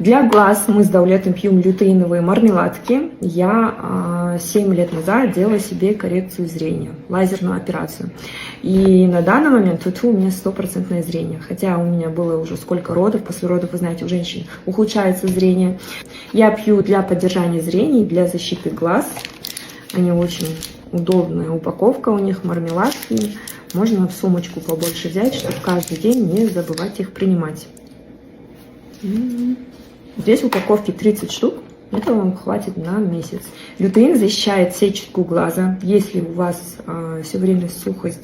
Для глаз мы с Даулетом пьем лютеиновые мармеладки. Я 7 лет назад делала себе коррекцию зрения, лазерную операцию. И на данный момент у меня 100% зрение. Хотя у меня было уже сколько родов. После родов, вы знаете, у женщин ухудшается зрение. Я пью для поддержания зрения, для защиты глаз. Они очень удобная упаковка у них, мармеладки. Можно в сумочку побольше взять, чтобы каждый день не забывать их принимать. Здесь в упаковке 30 штук, этого вам хватит на месяц. Лютеин защищает сетчатку глаза. Если у вас все время сухость,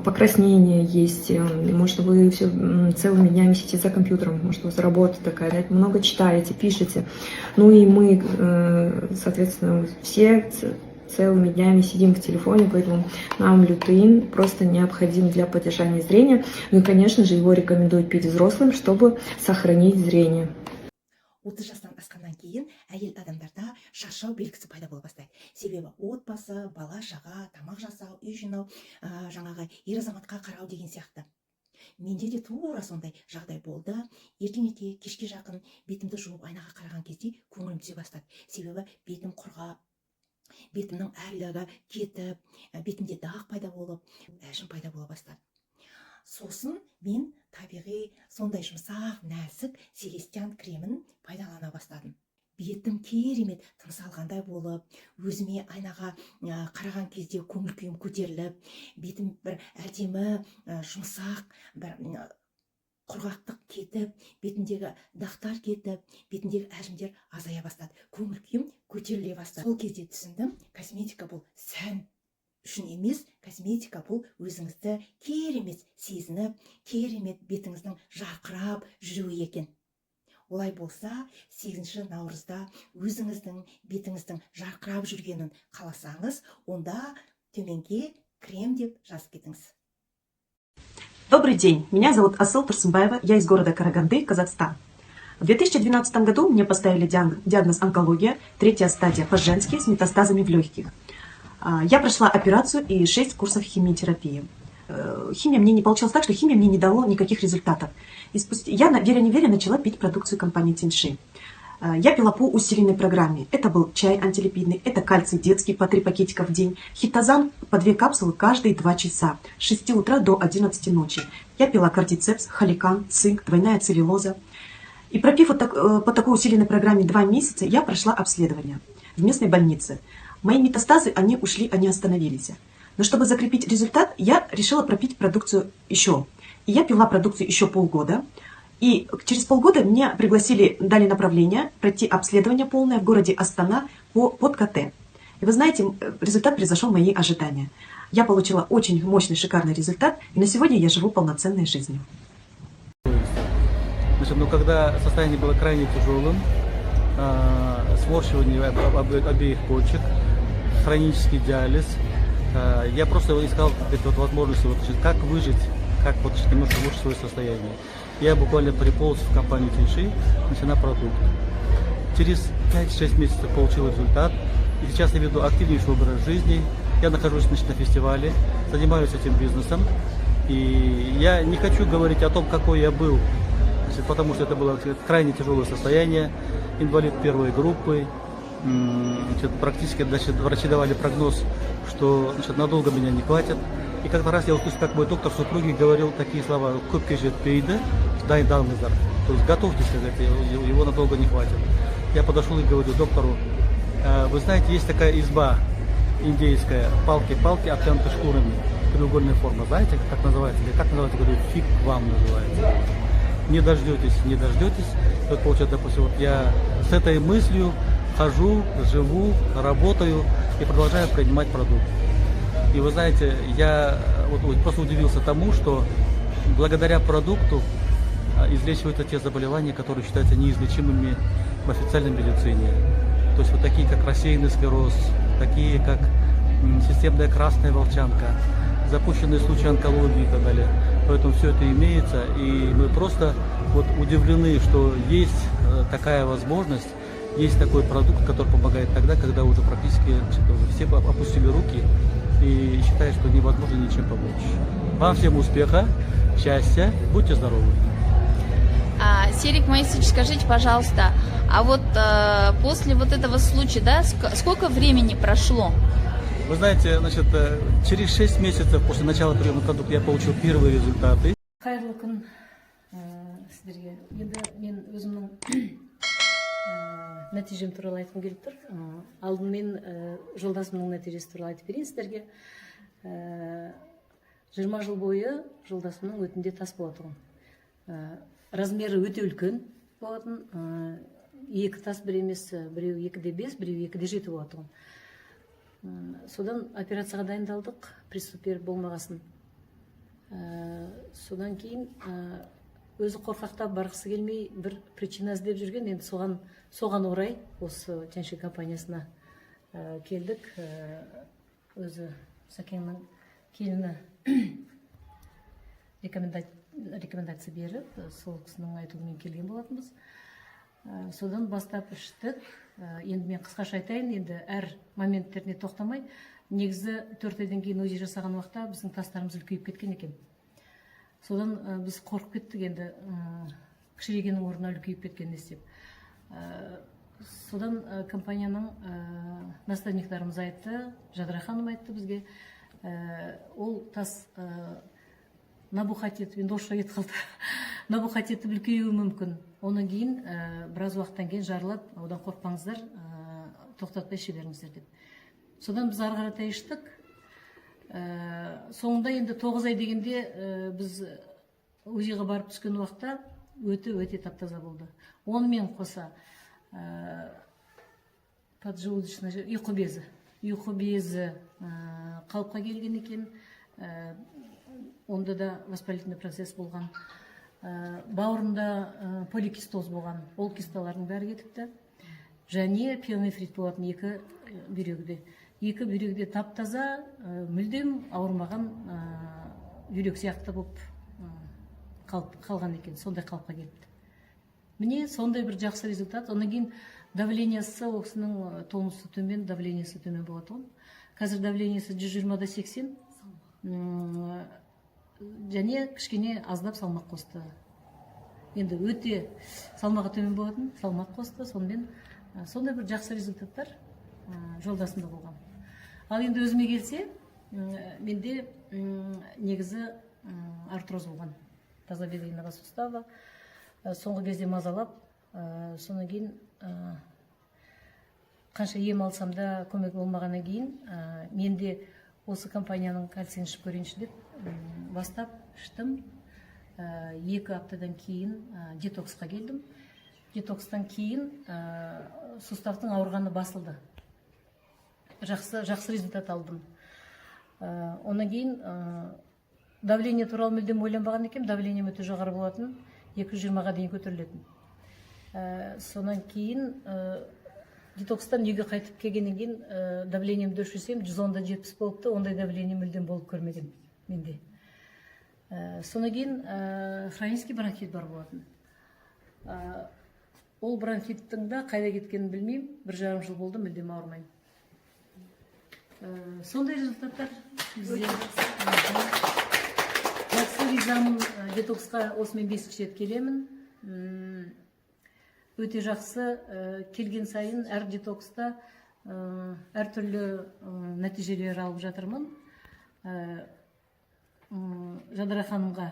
покраснение есть, может вы все целыми днями сидите за компьютером, может у вас работа такая, да, много читаете, пишете. Ну и мы, соответственно, все целыми днями сидим в телефоне, поэтому нам лютеин просто необходим для поддержания зрения. Ну и, конечно же, его рекомендуют пить взрослым, чтобы сохранить зрение. 30 жастан асқаннан кейін әйел адамдарда шаршау белгісі пайда бола бастайды. Себебі отбасы, бала шаға, тамақ жасау, үй жинау, жаңағы ер азаматқа қарау деген сияқты. Менде де тура сондай жағдай болды. Ертеңете кешке жақын бетімді жуып айнаға қараған кезде көңілім түсе бастады. Себебі бетім құрғап, бетімнің әрлігі кетіп, бетімде дақ пайда болып, әжім пайда бола бастады. Сосын мен табиғи сондай жұмсақ, нәзік селестиан кремін пайдалана бастадым. Бетім керемет тыныс алғандай болып, өзіме айнаға қараған кезде көңіл күйім көтеріліп, бетім бір әдемі, жұмсақ, бір құрғақтық кетіп, бетімдегі дақтар кетіп, бетімдегі әжімдер азая бастады. Көңіл күйім көтеріле бастады. Сол кезде түсіндім, косметика бұл сән үшін емес, косметика бұл өзіңізді керемет сезініп, керемет бетіңіздің жарқырап жүруі екен. Олай болса, 8 наурызда өзіңіздің бетіңіздің жарқырап жүргенін қаласаңыз, онда төменге крем деп жазып кетіңіз. Добрый день, меня зовут Асыл Турсынбаева, я из города Караганды, Казахстан. В 2012 году мне поставили диагноз онкология, 3-я стадия по-женски с метастазами в легких. Я прошла операцию и 6 курсов химиотерапии. Химия мне не получилась так, что химия мне не дала никаких результатов. Я, веря-неверя, начала пить продукцию компании Тиньши. Я пила по усиленной программе. Это был чай антилипидный, это кальций детский по 3 пакетика в день, хитозан по 2 капсулы каждые 2 часа, с 6 утра до 11 ночи. Я пила кардицепс, холикан, цинк, двойная целлюлоза. И пропив по такой усиленной программе 2 месяца, я прошла обследование в местной больнице. Мои метастазы, они ушли, они остановились. Но чтобы закрепить результат, я решила пропить продукцию еще. И я пила продукцию еще полгода. И через полгода меня пригласили, дали направление пройти обследование полное в городе Астана под КТ. И вы знаете, результат превзошел мои ожидания. Я получила очень мощный, шикарный результат, и на сегодня я живу полноценной жизнью. Значит, когда состояние было крайне тяжелым, сморщивание обеих почек, хронический диализ, я просто искал возможности, как выжить, как немножко улучшить свое состояние. Я буквально приполз в компанию Тиньши на продукт. Через 5-6 месяцев получил результат. И сейчас я веду активнейший образ жизни. Я нахожусь на фестивале, занимаюсь этим бизнесом. И я не хочу говорить о том, какой я был, потому что это было крайне тяжелое состояние. Инвалид 1-й группы. Практически врачи давали прогноз, что надолго меня не хватит. И как-то раз я услышал, как мой доктор супруги говорил такие слова: «Көпке жетпейді, дайындалыңыздар». То есть готовьтесь, его надолго не хватит. Я подошел и говорю доктору: вы знаете, есть такая изба индейская, палки обтянуты шкурами, треугольная форма, знаете, как называется? Или как называется? Говорю, фиг вам называется. Не дождетесь. Вот получается, допустим, вот я с этой мыслью хожу, живу, работаю и продолжаю принимать продукт. И вы знаете, я просто удивился тому, что благодаря продукту излечиваются те заболевания, которые считаются неизлечимыми в официальной медицине. То есть вот такие, как рассеянный склероз, такие, как системная красная волчанка, запущенные случаи онкологии и так далее. Поэтому все это имеется, и мы просто удивлены, что есть такая возможность, есть такой продукт, который помогает тогда, когда уже практически все опустили руки и считают, что невозможно ничем помочь. Вам всем успеха, счастья, будьте здоровы! Серик Моисеевич, скажите, пожалуйста, а вот после вот этого случая, да, сколько времени прошло? Вы знаете, значит, через 6 месяцев после начала приема продукта я получил первые результаты. Қайырлы күн сіздерге. Енді мен өзімнің нәтижем туралы айтқым келіп тұр. Алдымен жолдасымның нәтижесі туралы айтып берейін сіздерге. 20 жыл бойы жолдасымның өтінде тас болатын. Размері өте үлкен болатын. Екі тас бір емес, біреу 2,5, біреу 2,7 болатын. Содан операцияға дайындалдық, приступ болмағасын. Содан кейін өзі қорқақтап барғысы келмей бір причина іздеп жүрген. Енді соған орай осы Тяньши компаниясына келдік. Өзі Сәкеңнің келіні рекомендация беріп, сол кісінің айтуымен келген болатынбыз. Содан бастап іштік. Енді мен қысқаша айтайын, енді әр моменттеріне тоқтамай, негізі 4 айдан кейін УЗИ жасаған уақытта біздің тастарымыз үлкейіп кеткен екен. Содан біз қорқып кеттік, енді кішірейгеннің орнына үлкейіп кеткен естеп. Содан компанияның наставниктарымыз айтты, Жадыра ханым айтты бізге, ол тас набухать етіп, енді орысша кетіп қалды, набухать етіп үлкеюі мүмкін. Онан кейін біраз уақыттан кейін жарылып, одан қорқпаңыздар, тоқтатпай іше беріңіздер деп. Содан біз ары қаратай іштік. Соңында енді 9 ай дегенде біз УЗИ-ға барып түскен уақытта өте таптаза болды. Онымен қоса поджелудочный ұйқы безі қалыпқа келген екен. Онда да воспалительный процесс болған. Бауырында поликистоз болған. Ол кисталардың бәрі кетіпті. Және пиелонефрит болатын екі бүйрегіде. Екі бүйрегіде таптаза, мүлдем ауырмаған бүйрек сияқты болып қалған екен. Сондай қалыпқа келіпті. Міне сондай бір жақсы результат. Онан кейін давлениесі, оқысының тонусы төмен, давлениесі төмен болатын. Қазір давлениесі 120/80. Және кішкене аздап салмақ қосты. Енді өте салмағы төмен болатын, салмақ қосты. Сонымен сондай бір жақсы результаттар жолдасында болған. Ал енді өзіме келсе, менде негізі артроз болған. Тазобедренного сустава. Соңғы кезде мазалап, соны кейін қанша ем алсам да көмек болмағаннан кейін, менде осы компанияның кальцийін ішіп көрейінші деп бастап іштім. 2 аптадан кейін детоксқа келдім. Детокстан кейін суставтың ауырғаны басылды. Жақсы результат алдым. Онан кейін давление туралы мүлдем ойланбаған екен. Давлением өте жоғары болатын, 220-ға дейін көтерілетін. Сонан кейін детокстан үйге қайтып келгеннен кейін давлениемді өлшесем 110/70 болыпты. Ондай давление мүлдем болып көрмеген менде. Сонан кейін хронический бронхит бар болатын. Ол бронхиттің да қайда кеткенін білмеймін. 1,5 жыл болды, мүлдем ауырмаймын. Сондай результаттар бізде. Жақсы ризамын, детоксқа осымен 5-ші рет келемін. Өте жақсы, келген сайын әр детокста әртүрлі нәтижелер алып жатырмын. Жадыра ханымға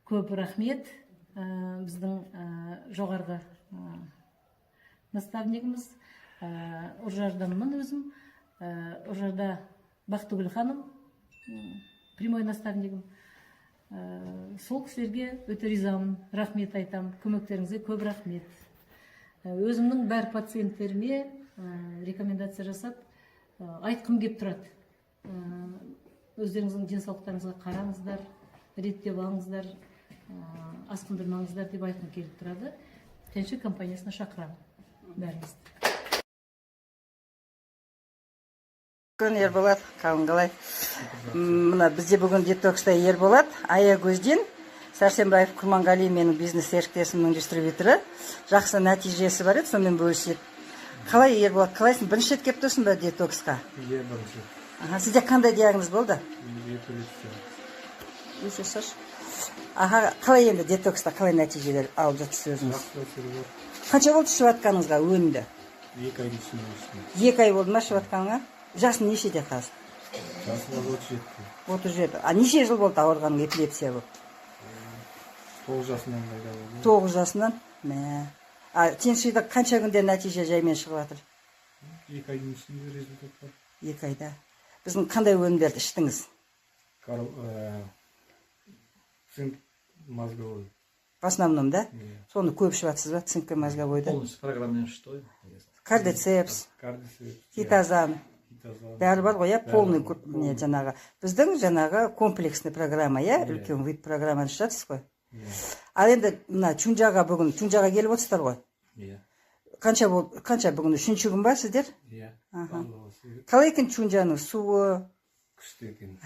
көп рахмет. Біздің жоғарғы наставнигіміз, Ұржарданмын өзім. Ұржарда Бақтыгүл ханым, прямой наставнигім. Сол кісілерге өте ризамын, рахмет айтам, көмектеріңізге көп рахмет. Өзімнің бәр пациенттеріме рекомендация жасап, айтқым кеп тұрады. Өздеріңіздің денсаулықтарыңызға қараңыздар, реттеп алыңыздар, асқындырмаңыздар деп айтқым келіп тұрады. Тяньши компаниясына шақырамын бәріңізді. Күн Ерболат, қалай. Мына бізде бүгін детокста Ерболат, Аягөзден, Сәрсенбаев Құрманғали менің бизнес серіктесімнің дистрибьюторы. Жақсы нәтижесі бар еді, сонымен бөліседі. Қалай Ерболат, қалайсың? Бірінші рет келіп тұрсың ба детоксқа? Бірінші. Сізде қандай диагноз болды? Гипертензия. Өте шаш. Аха, қалай енді детокста қалай нәтижелер алып жатсыз өзіңіз? Жақсы әсері бар. Қанша болды ішіп жатқаныңызға өнімді? 2 айдың ішінде іштім. 2 ай болды ма ішіп жатқаныңа? Жасың нешеде қазір? Жасым 37. 37. А неше жыл болды ауырғаның эпилепсия болып? 9 жасымнан пайда болды. 9 жасынан? Мә. А теңшейді қанша күнде нәтиже жаймен шығып жатыр? 2 айдың ішінде результат бар. 2 айда. Біздің қандай өнімдерді іштіңіз? Цинк мозговой. В основном, да? Иә. Соны көп ішіп жатсыз ба? Цинк мозговойды? Полностью программный что? Кардицепс, Кардицепс. хитозан. Хитозан. Бәрі бар ғой, иә, полный Бәрі бар. не жаңағы. Біздің жаңағы комплексный программа, иә, үлкен вид программаны ішіп жатсыз ғой. Иә. Ал енді мына Чунжаға бүгін Чунжаға келіп отырсыздар ғой. Иә. Қанша бүгін 3-ші күн ба сіздер? Иә. Аха. Алласы Қалай екен Чунжаның суы? күшті екен.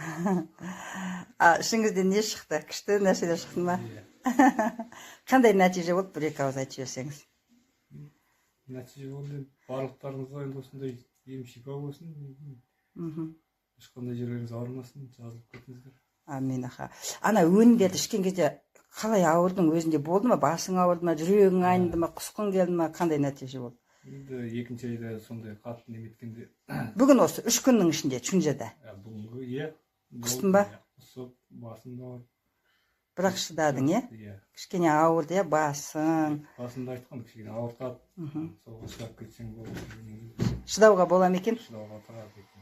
А ішіңізден не шықты? Күшті нәрселер шықты ма? Иә. Қандай нәтиже болды? Бір-екі ауыз айтып жіберсеңіз. Нәтиже болды. Барлықтарыңызға енді осындай ем-шипа болсын. Ешқандай жерлеріңіз ауырмасын, жазылып кетіңіздер. Амин, аха. Ана өнімдерді ішкен кезде қалай ауырдың? Өзінде болды ма? Басың ауырды ма? Жүрегің айнды ма? Құсқың келді ма? Қандай нәтиже болды? Енді 2-ші айда сондай қатты неметкенде Бүгін осы 3 күннің ішінде Чунжада. бүгінгі иә. Құстың ба? Құсып, басым да ауырды. Бірақ шыдадың, иә? Иә. Кішкене ауырды, иә, басың. Басында айтқан кішкене ауыртады. Соған шыдап кетсең болды. Шыдауға бола ма екен? Шыдауға тұрады екен.